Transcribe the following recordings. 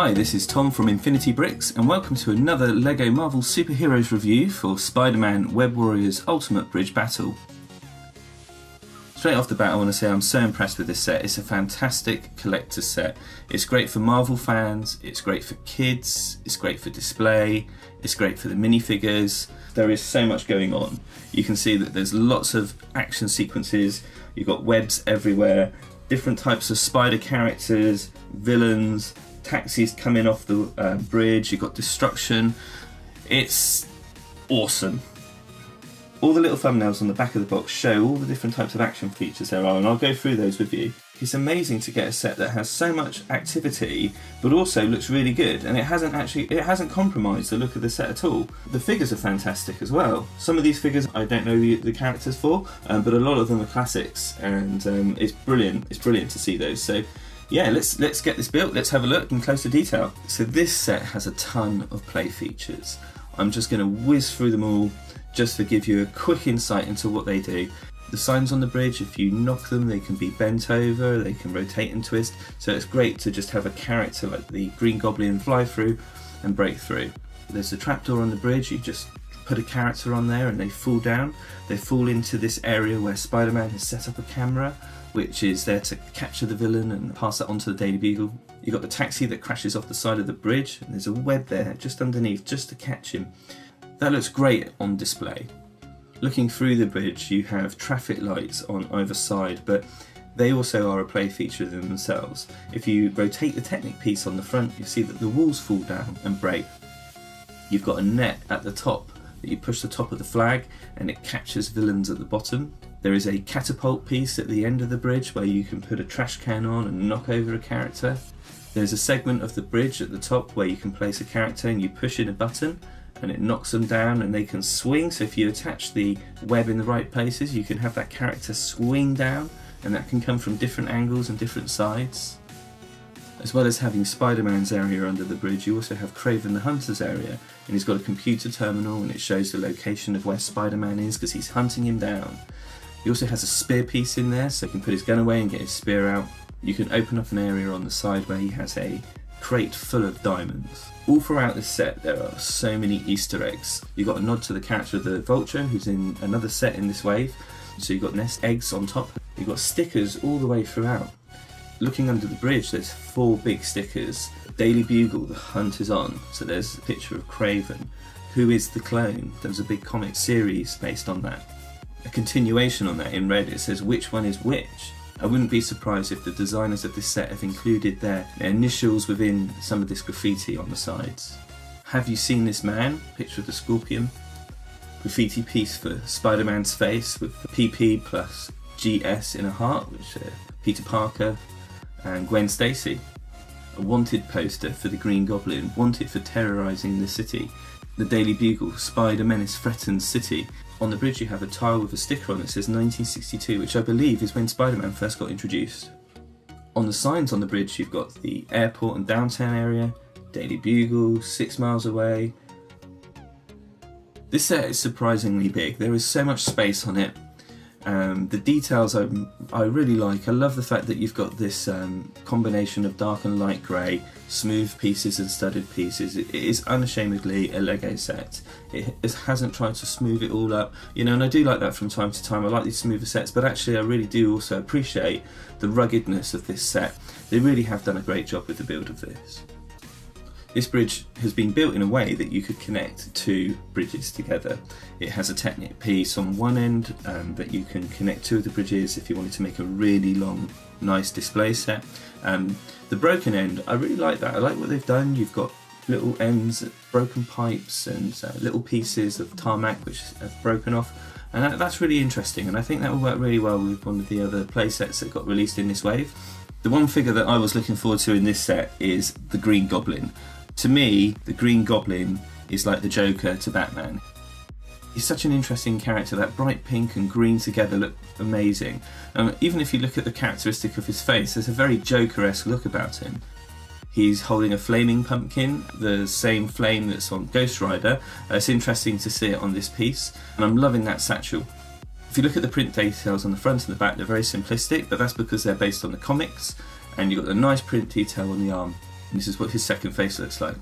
Hi, this is Tom from Infinity Bricks and welcome to another LEGO Marvel Superheroes review for Spider-Man Web Warriors Ultimate Bridge Battle. Straight off the bat I want to say I'm so impressed with this set. It's a fantastic collector's set. It's great for Marvel fans, it's great for kids, it's great for display, it's great for the minifigures. There is so much going on. You can see that there's lots of action sequences, you've got webs everywhere, different types of spider characters, villains, taxis coming off the bridge, you've got destruction. It's awesome. All the little thumbnails on the back of the box show all the different types of action features there are, and I'll go through those with you. It's amazing to get a set that has so much activity but also looks really good, and it hasn't compromised the look of the set at all. The figures are fantastic as well. Some of these figures I don't know the characters for, but a lot of them are classics, and it's brilliant. It's brilliant to see those. So yeah, let's get this built, let's have a look in closer detail. So this set has a ton of play features. I'm just going to whiz through them all just to give you a quick insight into what they do. The signs on the bridge, if you knock them, they can be bent over, they can rotate and twist, so it's great to just have a character like the Green Goblin fly through and break through. There's a trapdoor on the bridge, you just put a character on there and they fall down. They fall into this area where Spider-Man has set up a camera, which is there to capture the villain and pass that on to the Daily Bugle. You've got the taxi that crashes off the side of the bridge, and there's a web there just underneath just to catch him. That looks great on display. Looking through the bridge, you have traffic lights on either side, but they also are a play feature in themselves. If you rotate the Technic piece on the front, you see that the walls fall down and break. You've got a net at the top that you push the top of the flag and it captures villains at the bottom. There is a catapult piece at the end of the bridge where you can put a trash can on and knock over a character. There's a segment of the bridge at the top where you can place a character and you push in a button and it knocks them down and they can swing. So if you attach the web in the right places, you can have that character swing down, and that can come from different angles and different sides. As well as having Spider-Man's area under the bridge, you also have Kraven the Hunter's area, and he's got a computer terminal and it shows the location of where Spider-Man is because he's hunting him down. He also has a spear piece in there, so he can put his gun away and get his spear out. You can open up an area on the side where he has a crate full of diamonds. All throughout this set there are so many Easter eggs. You've got a nod to the character of the Vulture, who's in another set in this wave. So you've got nest eggs on top. You've got stickers all the way throughout. Looking under the bridge, there's 4 big stickers. Daily Bugle, the hunt is on. So there's a picture of Kraven. Who is the clone? There was a big comic series based on that. A continuation on that in red, it says which one is which. I wouldn't be surprised if the designers of this set have included their initials within some of this graffiti on the sides. Have you seen this man? Picture of the Scorpion. Graffiti piece for Spider-Man's face with the PP plus GS in a heart, which Peter Parker and Gwen Stacy. A wanted poster for the Green Goblin, wanted for terrorising the city. The Daily Bugle, Spider Menace threatens city. On the bridge you have a tile with a sticker on it that says 1962, which I believe is when Spider-Man first got introduced. On the signs on the bridge you've got the airport and downtown area, Daily Bugle, 6 miles away. This set is surprisingly big, there is so much space on it. The details I really like. I love the fact that you've got this combination of dark and light grey, smooth pieces and studded pieces. It is unashamedly a LEGO set. It hasn't tried to smooth it all up, you know, and I do like that from time to time. I like these smoother sets, but actually I really do also appreciate the ruggedness of this set. They really have done a great job with the build of this. This bridge has been built in a way that you could connect 2 bridges together. It has a Technic piece on one end that you can connect 2 of the bridges if you wanted to make a really long, nice display set. The broken end, I really like that. I like what they've done. You've got little ends, broken pipes and little pieces of tarmac which have broken off. And that's really interesting, and I think that will work really well with one of the other play sets that got released in this wave. The one figure that I was looking forward to in this set is the Green Goblin. To me, the Green Goblin is like the Joker to Batman. He's such an interesting character. That bright pink and green together look amazing. Even if you look at the characteristic of his face, there's a very Joker-esque look about him. He's holding a flaming pumpkin, the same flame that's on Ghost Rider. It's interesting to see it on this piece, and I'm loving that satchel. If you look at the print details on the front and the back, they're very simplistic, but that's because they're based on the comics, and you've got the nice print detail on the arm. And this is what his second face looks like.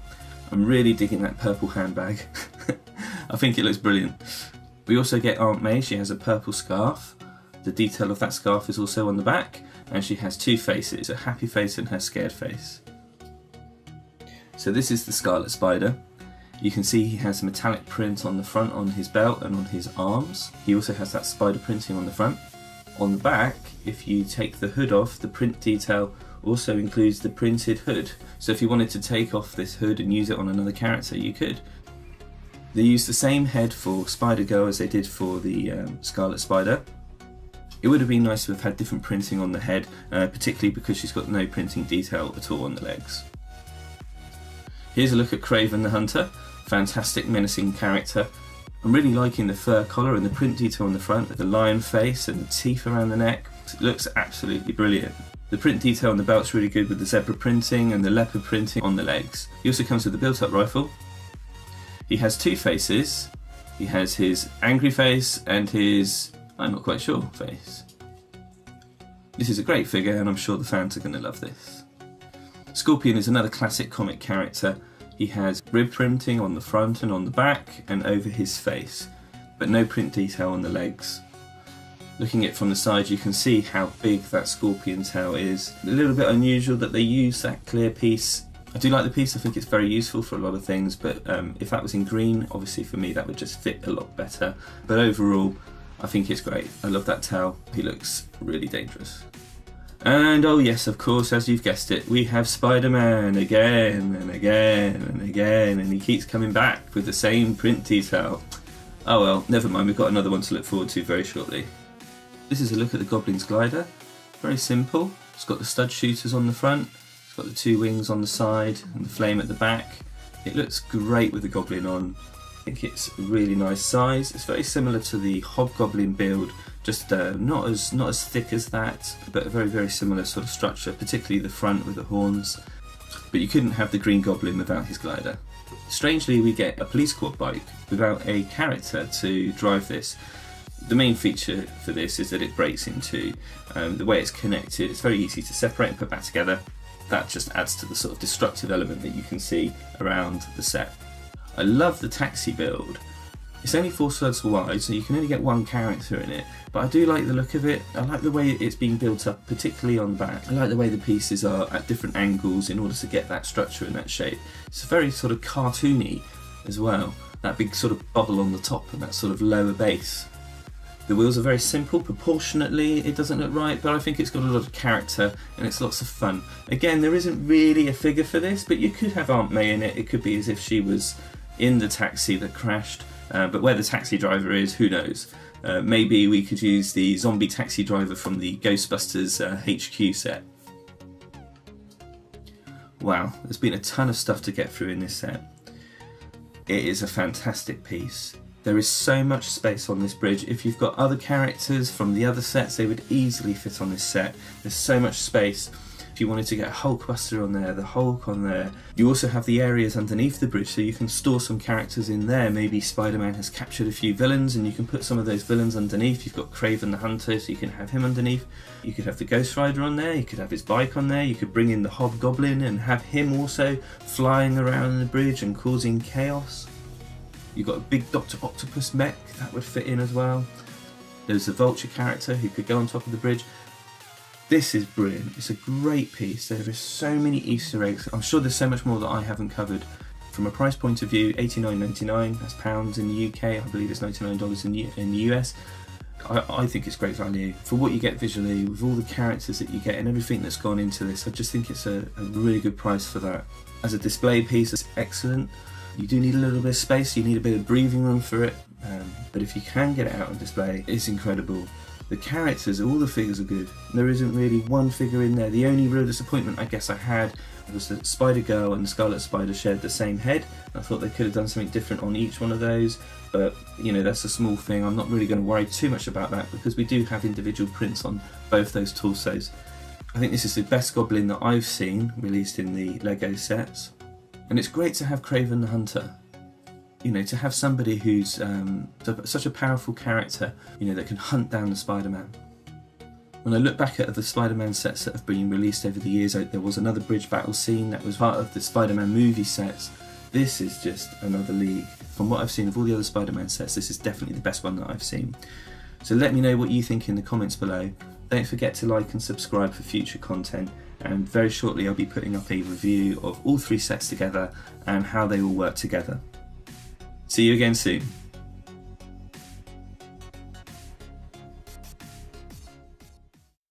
I'm really digging that purple handbag. I think it looks brilliant. We also get Aunt May. She has a purple scarf. The detail of that scarf is also on the back, and she has two faces, a happy face and her scared face. So this is the Scarlet Spider. You can see he has a metallic print on the front on his belt and on his arms. He also has that spider printing on the front. On the back, if you take the hood off, the print detail also includes the printed hood. So if you wanted to take off this hood and use it on another character, you could. They use the same head for Spider-Girl as they did for the Scarlet Spider. It would have been nice to have had different printing on the head, particularly because she's got no printing detail at all on the legs. Here's a look at Kraven the Hunter. Fantastic menacing character. I'm really liking the fur collar and the print detail on the front with the lion face and the teeth around the neck. It looks absolutely brilliant. The print detail on the belt's really good with the zebra printing and the leopard printing on the legs. He also comes with a built-up rifle. He has two faces. He has his angry face and his, I'm not quite sure, face. This is a great figure and I'm sure the fans are going to love this. Scorpion is another classic comic character. He has rib printing on the front and on the back and over his face, but no print detail on the legs. Looking at it from the side, you can see how big that scorpion tail is. A little bit unusual that they use that clear piece. I do like the piece, I think it's very useful for a lot of things, but if that was in green, obviously for me that would just fit a lot better. But overall, I think it's great. I love that tail. He looks really dangerous. And oh yes, of course, as you've guessed it, we have Spider-Man again and again and again, and he keeps coming back with the same print detail. Oh well, never mind, we've got another one to look forward to very shortly. This is a look at the Goblin's glider. Very simple. It's got the stud shooters on the front, it's got the two wings on the side and the flame at the back. It looks great with the Goblin on. I think it's a really nice size. It's very similar to the Hobgoblin build, just not as thick as that, but a very similar sort of structure, particularly the front with the horns. But you couldn't have the Green Goblin without his glider. Strangely, we get a police squad bike without a character to drive this. The main feature for this is that it breaks in two. The way it's connected, it's very easy to separate and put back together. That just adds to the sort of destructive element that you can see around the set. I love the taxi build. It's only 4 thirds wide, so you can only get one character in it, but I do like the look of it. I like the way it's being built up, particularly on the back. I like the way the pieces are at different angles in order to get that structure and that shape. It's very sort of cartoony as well, that big sort of bubble on the top and that sort of lower base. The wheels are very simple, proportionately it doesn't look right, but I think it's got a lot of character and it's lots of fun. Again, there isn't really a figure for this, but you could have Aunt May in it. It could be as if she was in the taxi that crashed, but where the taxi driver is, who knows. Maybe we could use the zombie taxi driver from the Ghostbusters HQ set. Wow, there's been a ton of stuff to get through in this set. It is a fantastic piece. There is so much space on this bridge. If you've got other characters from the other sets, they would easily fit on this set. There's so much space. If you wanted to get a Hulkbuster on there, the Hulk on there. You also have the areas underneath the bridge, so you can store some characters in there. Maybe Spider-Man has captured a few villains and you can put some of those villains underneath. You've got Kraven the Hunter, so you can have him underneath. You could have the Ghost Rider on there, you could have his bike on there, you could bring in the Hobgoblin and have him also flying around the bridge and causing chaos. You've got a big Dr. Octopus mech, that would fit in as well. There's a Vulture character who could go on top of the bridge. This is brilliant, it's a great piece. There are so many Easter eggs. I'm sure there's so much more that I haven't covered. From a price point of view, $89.99, that's pounds in the UK, I believe it's $99 in the US. I think it's great value. For what you get visually, with all the characters that you get and everything that's gone into this, I just think it's a really good price for that. As a display piece, it's excellent. You do need a little bit of space, you need a bit of breathing room for it, but if you can get it out on display, it's incredible. The characters, all the figures are good. There isn't really one figure in there. The only real disappointment I guess I had was that Spider-Girl and the Scarlet Spider shared the same head. I thought they could have done something different on each one of those, but you know, that's a small thing. I'm not really going to worry too much about that because we do have individual prints on both those torsos. I think this is the best Goblin that I've seen released in the LEGO sets. And it's great to have Kraven the Hunter. You know, to have somebody who's such a powerful character, you know, that can hunt down the Spider-Man. When I look back at the Spider-Man sets that have been released over the years, there was another bridge battle scene that was part of the Spider-Man movie sets. This is just another league. From what I've seen of all the other Spider-Man sets, this is definitely the best one that I've seen. So let me know what you think in the comments below. Don't forget to like and subscribe for future content, and very shortly I'll be putting up a review of all 3 sets together and how they all work together. See you again soon.